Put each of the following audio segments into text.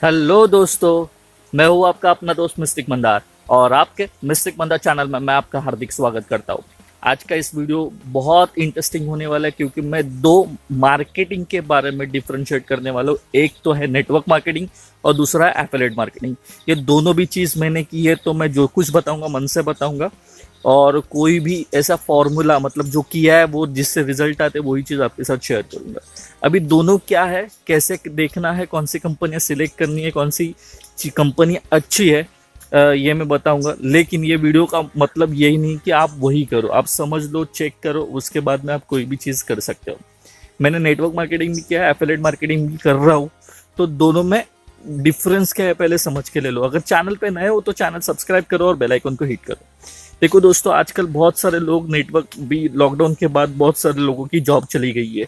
Hello दोस्तों, मैं हूँ आपका अपना दोस्त मिस्टिक मंदार और आपके मिस्टिक मंदार चैनल में मैं आपका हार्दिक स्वागत करता हूँ। आज का इस वीडियो बहुत इंटरेस्टिंग होने वाला है क्योंकि मैं दो मार्केटिंग के बारे में डिफरेंशिएट करने वाला हूँ। एक तो है नेटवर्क मार्केटिंग और दूसरा है एफिलिएट मार्केटिंग। ये दोनों भी चीज़ मैंने की है, तो मैं जो कुछ बताऊँगा मन से बताऊँगा और कोई भी ऐसा फॉर्मूला मतलब जो किया है वो जिससे रिजल्ट आते हैं वही चीज़ आपके साथ शेयर करूंगा। अभी दोनों क्या है, कैसे देखना है, कौन सी कंपनियां सिलेक्ट करनी है, कौन सी कंपनी अच्छी है, ये मैं बताऊंगा। लेकिन ये वीडियो का मतलब यही नहीं कि आप वही करो, आप समझ लो, चेक करो, उसके बाद में आप कोई भी चीज़ कर सकते हो। मैंने नेटवर्क मार्केटिंग भी किया है, एफिलिएट मार्केटिंग भी कर रहा हूँ, तो दोनों में डिफरेंस क्या है पहले समझ के ले लो। अगर चैनल पे नए हो तो चैनल सब्सक्राइब करो और बेल आइकन को हिट करो। देखो दोस्तों, आजकल बहुत सारे लोग, नेटवर्क भी लॉकडाउन के बाद बहुत सारे लोगों की जॉब चली गई है,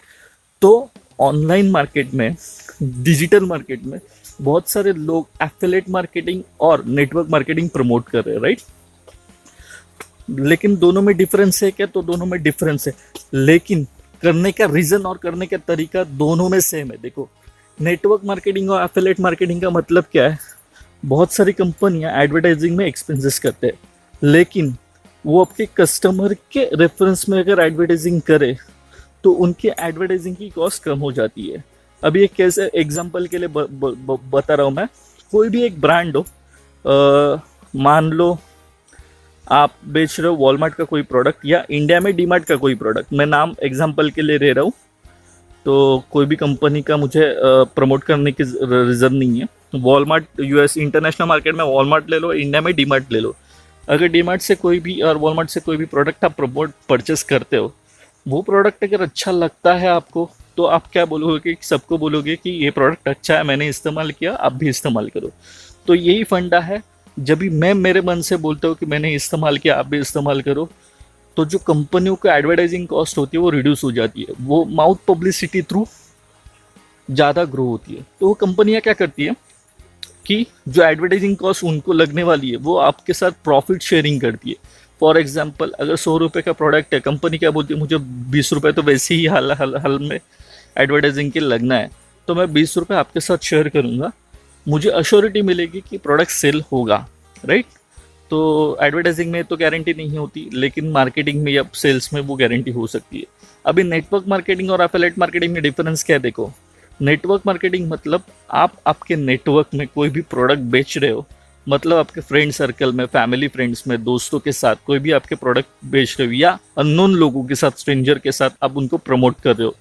तो ऑनलाइन मार्केट में, डिजिटल मार्केट में बहुत सारे लोग एफिलिएट मार्केटिंग और नेटवर्क मार्केटिंग प्रमोट कर रहे हैं, राइट। लेकिन दोनों में डिफरेंस है क्या? तो दोनों में डिफरेंस है, लेकिन करने का रीजन और करने का तरीका दोनों में सेम है। देखो, नेटवर्क मार्केटिंग और एफिलिएट मार्केटिंग का मतलब क्या है? बहुत सारी कंपनियां एडवर्टाइजिंग में एक्सपेंसेस करते हैं, लेकिन वो अपने कस्टमर के रेफरेंस में अगर एडवर्टाइजिंग करे तो उनके एडवर्टाइजिंग की कॉस्ट कम हो जाती है। अभी एक कैसे एग्जांपल के लिए बता रहा हूँ मैं। कोई भी एक ब्रांड हो, मान लो आप बेच रहे हो वॉलमार्ट का कोई प्रोडक्ट या इंडिया में डीमार्ट का कोई प्रोडक्ट, मैं नाम एग्जांपल के लिए ले रहा हूँ, तो कोई भी कंपनी का मुझे प्रमोट करने की रीज़न नहीं है। वॉलमार्ट यूएस इंटरनेशनल मार्केट में वॉलमार्ट ले लो, इंडिया में डीमार्ट ले लो। अगर डीमार्ट से कोई भी और वॉलमार्ट से कोई भी प्रोडक्ट आप प्रमोट परचेस करते हो, वो प्रोडक्ट अगर अच्छा लगता है आपको, तो आप क्या बोलोगे कि सबको बोलोगे कि ये प्रोडक्ट अच्छा है, मैंने इस्तेमाल किया, आप भी इस्तेमाल करो। तो यही फंडा है। जब भी मैं मेरे मन से बोलता हूँ कि मैंने इस्तेमाल किया, आप भी इस्तेमाल करो, तो जो कंपनियों को एडवर्टाइजिंग कॉस्ट होती है वो रिड्यूस हो जाती है, वो माउथ पब्लिसिटी थ्रू ज़्यादा ग्रो होती है। तो वो कंपनियां क्या करती है कि जो एडवर्टाइजिंग कॉस्ट उनको लगने वाली है वो आपके साथ प्रॉफिट शेयरिंग करती है। फॉर एग्जाम्पल, अगर 100 रुपये का प्रोडक्ट है, कंपनी क्या बोलती है, मुझे 20 रुपये तो वैसे ही हाल में एडवर्टाइजिंग के लगना है, तो मैं 20 रुपये आपके साथ शेयर करूँगा, मुझे अश्योरिटी मिलेगी कि प्रोडक्ट सेल होगा, राइट। तो एडवर्टाइजिंग में तो गारंटी नहीं होती, लेकिन मार्केटिंग में या सेल्स में वो गारंटी हो सकती है। अभी नेटवर्क मार्केटिंग और एफिलिएट मार्केटिंग में डिफरेंस क्या है? देखो, नेटवर्क मार्केटिंग मतलब आप आपके नेटवर्क में कोई भी प्रोडक्ट बेच रहे हो, मतलब आपके फ्रेंड सर्कल में, फैमिली फ्रेंड्स में, दोस्तों के साथ कोई भी आपके प्रोडक्ट बेच रहे हो, या अननोन लोगों के साथ, स्ट्रेंजर के साथ आप उनको प्रमोट कर रहे हो,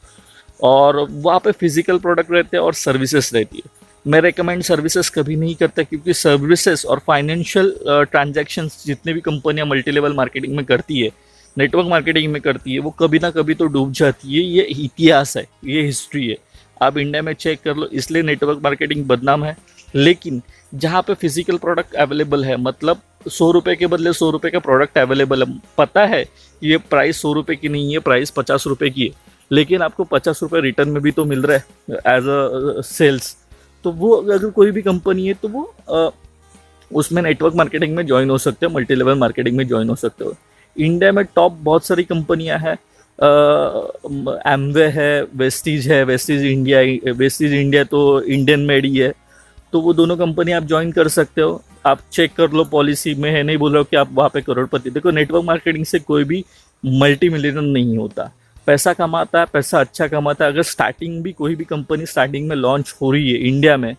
और वहाँ पे फिजिकल प्रोडक्ट रहते हैं और सर्विसेज रहती है। मैं रेकमेंड सर्विसेज कभी नहीं करता, क्योंकि सर्विसेज और फाइनेंशियल ट्रांजैक्शंस जितने भी कंपनियां मल्टी लेवल मार्केटिंग में करती है, नेटवर्क मार्केटिंग में करती है, वो कभी ना कभी तो डूब जाती है। ये इतिहास है, ये हिस्ट्री है, आप इंडिया में चेक कर लो। इसलिए नेटवर्क मार्केटिंग बदनाम है। लेकिन जहाँ पे फिजिकल प्रोडक्ट अवेलेबल है, मतलब 100 रुपये के बदले 100 रुपये का प्रोडक्ट अवेलेबल है, पता है ये प्राइस 100 रुपये की नहीं है, प्राइस 50 रुपये की है, लेकिन आपको 50 रुपये रिटर्न में भी तो मिल रहा है एज अ सेल्स, तो वो अगर कोई भी कंपनी है तो वो उसमें नेटवर्क मार्केटिंग में ज्वाइन हो सकते हो, मल्टी लेवल मार्केटिंग में ज्वाइन हो सकते हो। इंडिया में टॉप बहुत सारी कंपनियां हैं, एमवे है, वेस्टीज है, वेस्टीज इंडिया तो इंडियन मेड ही है, तो वो दोनों कंपनी आप ज्वाइन कर सकते हो। आप चेक कर लो, पॉलिसी में है, नहीं बोल रहा हूँ कि आप वहाँ पे करोड़पति। देखो, नेटवर्क मार्केटिंग से कोई भी मल्टी मिलियनर नहीं होता, पैसा कमाता है, पैसा अच्छा कमाता है। अगर स्टार्टिंग भी कोई भी कंपनी स्टार्टिंग में लॉन्च हो रही है इंडिया में,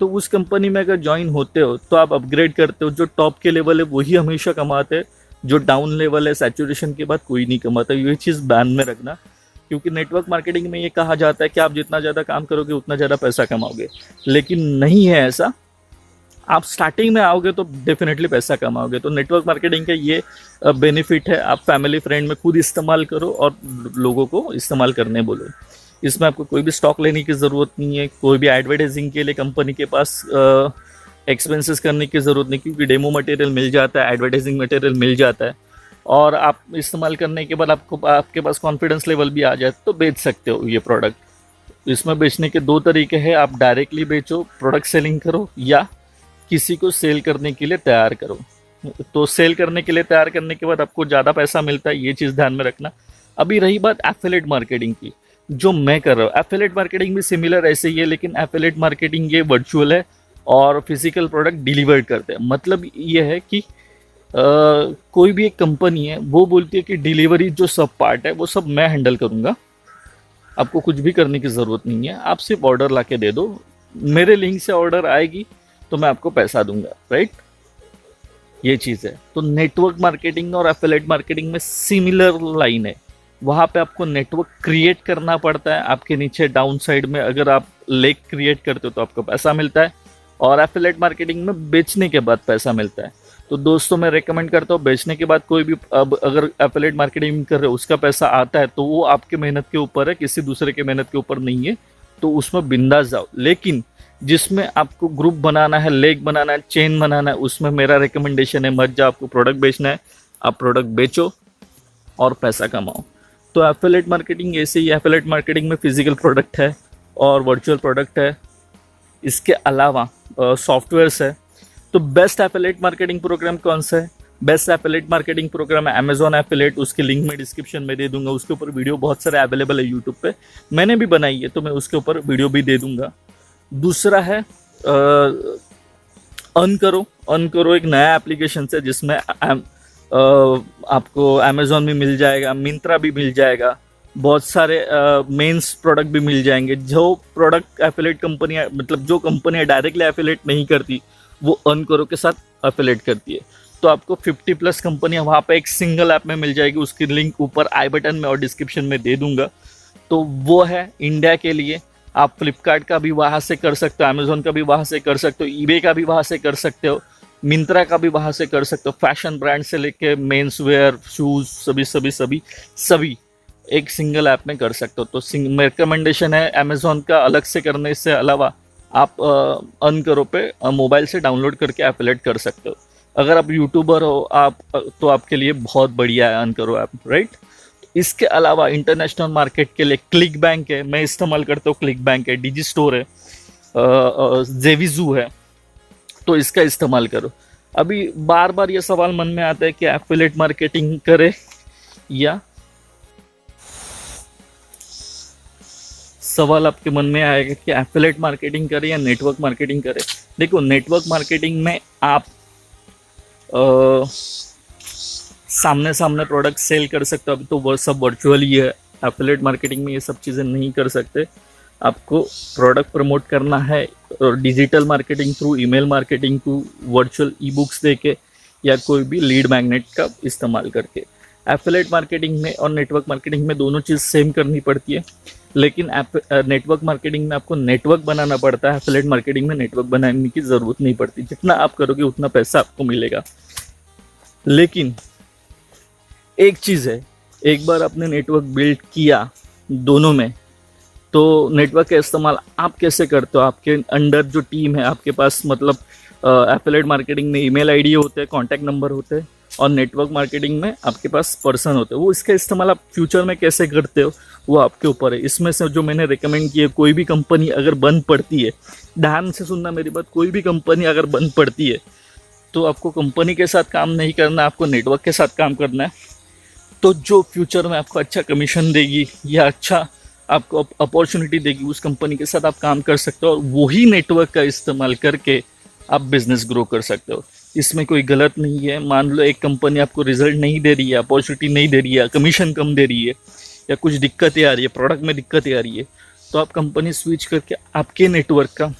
तो उस कंपनी में अगर ज्वाइन होते हो तो आप अपग्रेड करते हो। जो टॉप के लेवल है वही हमेशा कमाते हैं, जो डाउन लेवल है सैचुरेशन के बाद कोई नहीं कमाता। ये चीज़ ध्यान में रखना, क्योंकि नेटवर्क मार्केटिंग में ये कहा जाता है कि आप जितना ज़्यादा काम करोगे उतना ज़्यादा पैसा कमाओगे, लेकिन नहीं है ऐसा। आप स्टार्टिंग में आओगे तो डेफिनेटली पैसा कमाओगे। तो नेटवर्क मार्केटिंग का ये बेनिफिट है, आप फैमिली फ्रेंड में खुद इस्तेमाल करो और लोगों को इस्तेमाल करने बोलो। इसमें आपको कोई भी स्टॉक लेने की ज़रूरत नहीं है, कोई भी एडवर्टाइजिंग के लिए कंपनी के पास एक्सपेंसेस करने की ज़रूरत नहीं, क्योंकि डेमो मटेरियल मिल जाता है, एडवर्टाइजिंग मटेरियल मिल जाता है, और आप इस्तेमाल करने के बाद आपके पास कॉन्फिडेंस लेवल भी आ जाए तो बेच सकते हो ये प्रोडक्ट। इसमें बेचने के दो तरीके हैं, आप डायरेक्टली बेचो, प्रोडक्ट सेलिंग करो, या किसी को सेल करने के लिए तैयार करो। तो सेल करने के लिए तैयार करने के बाद आपको ज़्यादा पैसा मिलता है, ये चीज़ ध्यान में रखना। अभी रही बात एफिलिएट मार्केटिंग की, जो मैं कर रहा हूँ, एफिलिएट मार्केटिंग भी सिमिलर ऐसे ही है, लेकिन एफिलिएट मार्केटिंग ये वर्चुअल है, और फिजिकल प्रोडक्ट डिलीवर करते हैं। मतलब ये है कि कोई भी एक कंपनी है वो बोलती है कि डिलीवरी जो सब पार्ट है वो सब मैं हैंडल करूँगा, आपको कुछ भी करने की ज़रूरत नहीं है, आप सिर्फ ऑर्डर ला के दे दो, मेरे लिंक से ऑर्डर आएगी तो मैं आपको पैसा दूंगा, राइट। ये चीज़ है। तो नेटवर्क मार्केटिंग और एफिलिएट मार्केटिंग में सिमिलर लाइन है। वहाँ पे आपको नेटवर्क क्रिएट करना पड़ता है, आपके नीचे डाउन साइड में अगर आप लेक क्रिएट करते हो तो आपको पैसा मिलता है, और एफिलिएट मार्केटिंग में बेचने के बाद पैसा मिलता है। तो दोस्तों मैं रेकमेंड करता हूँ, बेचने के बाद कोई भी अब अगर एफिलिएट मार्केटिंग कर रहे हो उसका पैसा आता है तो वो आपके मेहनत के ऊपर है, किसी दूसरे के मेहनत के ऊपर नहीं है, तो उसमें बिंदास जाओ। लेकिन जिसमें आपको ग्रुप बनाना है, लेग बनाना है, चेन बनाना है, उसमें मेरा रिकमेंडेशन है मत जाओ। आपको प्रोडक्ट बेचना है, आप प्रोडक्ट बेचो और पैसा कमाओ। तो एफिलिएट मार्केटिंग ऐसे ही, एफिलिएट मार्केटिंग में फिजिकल प्रोडक्ट है और वर्चुअल प्रोडक्ट है, इसके अलावा सॉफ्टवेयर्स है। तो बेस्ट एफिलिएट मार्केटिंग प्रोग्राम कौन सा है? बेस्ट एफिलिएट मार्केटिंग प्रोग्राम है अमेजॉन एफिलिएट, उसके लिंक मैं डिस्क्रिप्शन में दे दूंगा। उसके ऊपर वीडियो बहुत सारे अवेलेबल है यूट्यूब पे, मैंने भी बनाई है तो मैं उसके ऊपर वीडियो भी दे दूंगा। दूसरा है अर्न करो एक नया एप्लीकेशन है जिसमें आपको अमेजॉन भी मिल जाएगा, मिंत्रा भी मिल जाएगा, बहुत सारे मेंस प्रोडक्ट भी मिल जाएंगे। जो प्रोडक्ट एफिलिएट कंपनियां, मतलब जो कंपनियां डायरेक्टली एफिलिएट नहीं करती वो अर्न करो के साथ एफिलिएट करती है। तो आपको 50+ कंपनियां वहाँ पे एक सिंगल ऐप में मिल जाएगी, उसकी लिंक ऊपर आई बटन में और डिस्क्रिप्शन में दे दूंगा। तो वो है इंडिया के लिए। आप फ्लिपकार्ट का भी वहाँ से कर सकते हो, अमेजोन का भी वहाँ से कर सकते हो, ईबे का भी वहाँ से कर सकते हो, मिंत्रा का भी वहाँ से कर सकते हो। फैशन ब्रांड से लेके मेंस वेयर, शूज़, सभी एक सिंगल ऐप में कर सकते हो। तो रिकमेंडेशन है अमेजोन का अलग से करने से अलावा आप अर्न करो पे मोबाइल से डाउनलोड करके एफिलिएट कर सकते हो। अगर आप यूट्यूबर हो आप तो आपके लिए बहुत बढ़िया है अर्न करो ऐप, राइट। इसके अलावा इंटरनेशनल मार्केट के लिए क्लिक बैंक है, मैं इस्तेमाल करता हूँ। क्लिक बैंक है, डिजी स्टोर है, जेविजू है, तो इसका इस्तेमाल करो। अभी बार बार ये सवाल मन में आता है कि एफिलिएट मार्केटिंग करे या, सवाल आपके मन में आएगा कि एफिलिएट मार्केटिंग करे या नेटवर्क मार्केटिंग करे। देखो नेटवर्क मार्केटिंग में आप सामने सामने प्रोडक्ट सेल कर सकते हो, अभी तो वो सब वर्चुअल ही है। एफिलिएट मार्केटिंग में ये सब चीज़ें नहीं कर सकते, आपको प्रोडक्ट प्रमोट करना है और digital marketing through, email marketing through, virtual e books देके या कोई भी लीड मैग्नेट का इस्तेमाल करके। एफिलिएट मार्केटिंग में और नेटवर्क मार्केटिंग में दोनों चीज़ सेम करनी पड़ती है, लेकिन नेटवर्क मार्केटिंग में आपको नेटवर्क बनाना पड़ता है, एफिलिएट मार्केटिंग में नेटवर्क बनाने की ज़रूरत नहीं पड़ती। जितना आप करोगे उतना पैसा आपको मिलेगा। लेकिन एक चीज़ है, एक बार आपने नेटवर्क बिल्ड किया दोनों में, तो नेटवर्क का इस्तेमाल आप कैसे करते हो? आपके अंडर जो टीम है आपके पास, मतलब एफिलिएट मार्केटिंग में ईमेल आईडी होते हैं, कॉन्टैक्ट नंबर होते हैं, और नेटवर्क मार्केटिंग में आपके पास पर्सन होते हैं। वो इसका इस्तेमाल आप फ्यूचर में कैसे करते हो वो आपके ऊपर है। इसमें से जो मैंने रिकमेंड किए, कोई भी कंपनी अगर बंद पड़ती है, ध्यान से सुनना मेरी बात, कोई भी कंपनी अगर बंद पड़ती है तो आपको कंपनी के साथ काम नहीं करना, आपको नेटवर्क के साथ काम करना है। तो जो फ्यूचर में आपको अच्छा कमीशन देगी या अच्छा आपको अपॉर्चुनिटी देगी, उस कंपनी के साथ आप काम कर सकते हो, और वही नेटवर्क का इस्तेमाल करके आप बिजनेस ग्रो कर सकते हो। इसमें कोई गलत नहीं है। मान लो एक कंपनी आपको रिजल्ट नहीं दे रही है, अपॉर्चुनिटी नहीं दे रही है, कमीशन कम दे रही है, या कुछ दिक्कतें आ रही है, प्रोडक्ट में दिक्कतें आ रही है, तो आप कंपनी स्विच करके आपके नेटवर्क का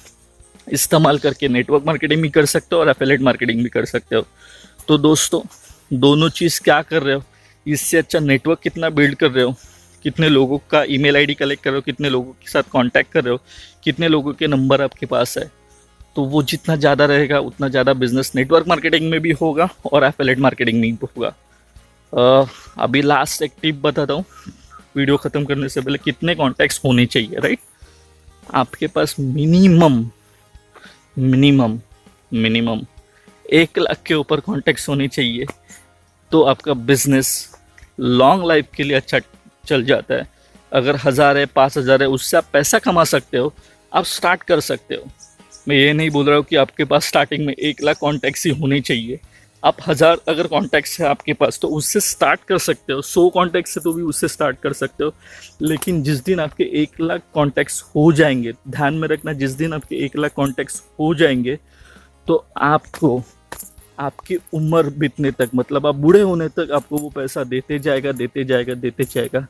इस्तेमाल करके नेटवर्क मार्केटिंग भी कर सकते हो और एफिलिएट मार्केटिंग भी कर सकते हो। तो दोस्तों दोनों चीज़ क्या कर रहे हो, इससे अच्छा नेटवर्क कितना बिल्ड कर रहे हो, कितने लोगों का ईमेल आईडी कलेक्ट कर रहे हो, कितने लोगों के साथ कांटेक्ट कर रहे हो, कितने लोगों के नंबर आपके पास है, तो वो जितना ज़्यादा रहेगा उतना ज़्यादा बिजनेस नेटवर्क मार्केटिंग में भी होगा और एफिलिएट मार्केटिंग में भी होगा। अभी लास्ट एक टिप बताता हूँ वीडियो ख़त्म करने से पहले, कितने कॉन्टैक्ट्स होने चाहिए, राइट। आपके पास मिनिमम 1 लाख के ऊपर कॉन्टैक्ट्स होने चाहिए, तो आपका बिजनेस लॉन्ग लाइफ के लिए अच्छा चल जाता है। अगर 1000 है, 5000 है, उससे आप पैसा कमा सकते हो, आप स्टार्ट कर सकते हो। मैं ये नहीं बोल रहा हूँ कि आपके पास स्टार्टिंग में 1 लाख कॉन्टैक्ट्स ही होने चाहिए। आप 1000 अगर कॉन्टैक्ट्स है आपके पास तो उससे स्टार्ट कर सकते हो, 100 कॉन्टैक्ट्स से तो भी उससे स्टार्ट कर सकते हो। लेकिन जिस दिन आपके 1 लाख कॉन्टैक्ट्स हो जाएंगे, ध्यान में रखना, जिस दिन आपके 1 लाख कॉन्टैक्ट्स हो जाएंगे तो आपको आपकी उम्र बीतने तक, मतलब आप बूढ़े होने तक आपको वो पैसा देते जाएगा, देते जाएगा, देते जाएगा।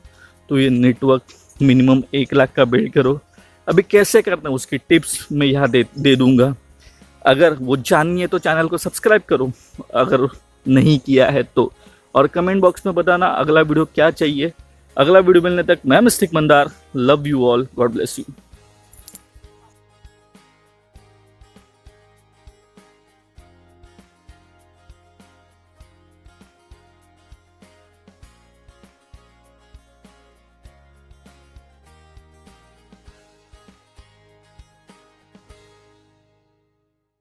तो ये नेटवर्क मिनिमम 1 लाख का बिल्ड करो। अभी कैसे करना है उसकी टिप्स मैं यहाँ दे दूंगा। अगर वो जाननी है तो चैनल को सब्सक्राइब करो, अगर नहीं किया है तो। और कमेंट बॉक्स में बताना अगला वीडियो क्या चाहिए। अगला वीडियो मिलने तक मैं mistake Mandar, love you all, God bless you.